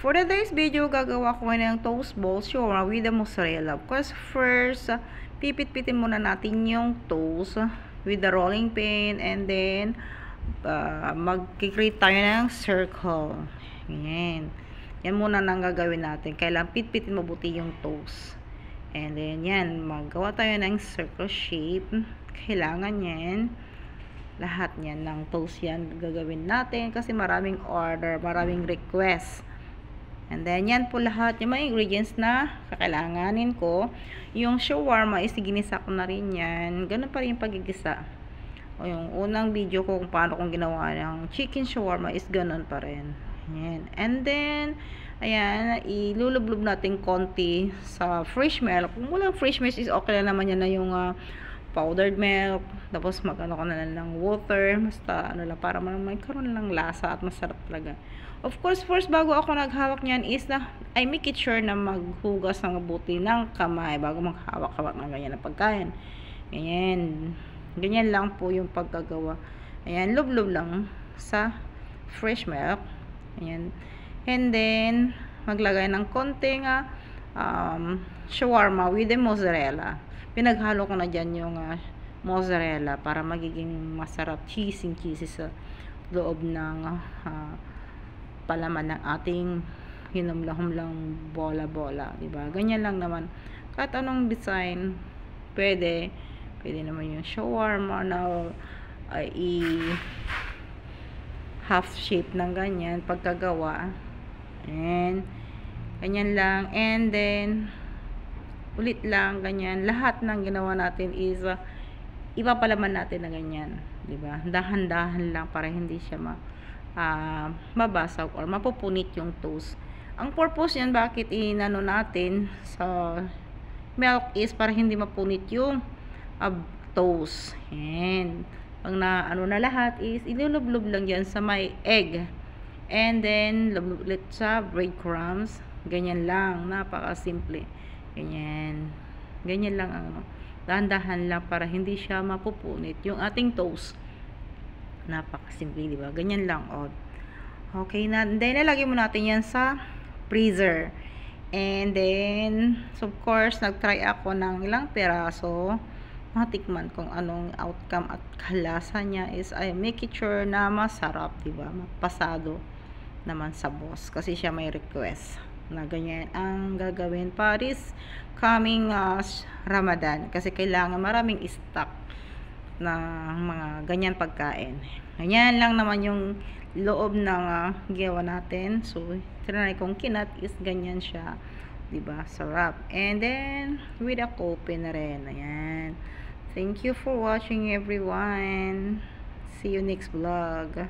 For today's video, gagawa ko ngayon ng toast balls shawarma with the mozzarella. Of course, first, pipit-pitin muna natin yung toast with the rolling pin, and then mag-create tayo ng circle. Ganyan. Yan muna nang gagawin natin. Kailangan pit-pitin mabuti yung toast. And then, yan. Magawa tayo ng circle shape. Kailangan yan. Lahat yan ng toast yan gagawin natin kasi maraming order, maraming request. And then, yan po lahat yung mga ingredients na kakailanganin ko. Yung shawarma is ginisa ko na rin yan. Ganun pa rin yung pagigisa. O yung unang video ko kung paano kong ginawa ng chicken shawarma is ganun pa rin. Ayan. And then, ayan, ilulublob natin konti sa fresh milk. Kung walang fresh milk is okay lang naman yan na yung powdered milk. Tapos mag-ano ko na lang ng water. Basta ano lang, para magkaroon lang lasa at masarap talaga. Of course, first bago ako naghawak niyan is na I make it sure na maghugas ng mabuti ng kamay bago maghawak-hawak ng ganyan na pagkain. Ganyan. Ganyan lang po yung pagkagawa. Ayan, lublob lang sa fresh milk. Ayan. And then, maglagay ng konting shawarma with the mozzarella. Pinaghalo ko na dyan yung mozzarella para magiging masarap, cheesy sa loob ng palaman ng ating hinumlang bola-bola, diba? Ganyan lang naman. Kahit anong design, pwede naman yung shawarma na half shape ng ganyan pagkagawa. And ganyan lang. And then ulit lang ganyan. Lahat ng ginawa natin is ipapalaman natin na ganyan, diba? Dahan-dahan lang para hindi siya mabasag or mapupunit yung toast. Ang purpose yan bakit inano natin sa milk is para hindi mapunit yung toast. And pag ano na lahat is ilulublob lang yan sa may egg. And then lublob ulit sa breadcrumbs. Ganyan lang, napaka-simple. Ganyan. Ganyan lang ang dahan-dahan lang para hindi siya mapupunit yung ating toast. Napaka-simple, di ba? Ganyan lang, okay na. Then, nalagay mo natin yan sa freezer. And then, so of course, nag-try ako ng ilang peraso. Matikman kung anong outcome at kalasa niya is I make it sure na masarap, di ba? Mapasado naman sa boss. Kasi siya may request na ganyan ang gagawin Paris coming Ramadan. Kasi kailangan maraming stock na mga ganyan pagkain. Ganyan lang naman yung loob ng ginawa natin. So, trinay kong kinat is ganyan siya. Diba? Sarap. And then, with a coffee na rin. Ayan. Thank you for watching everyone. See you next vlog.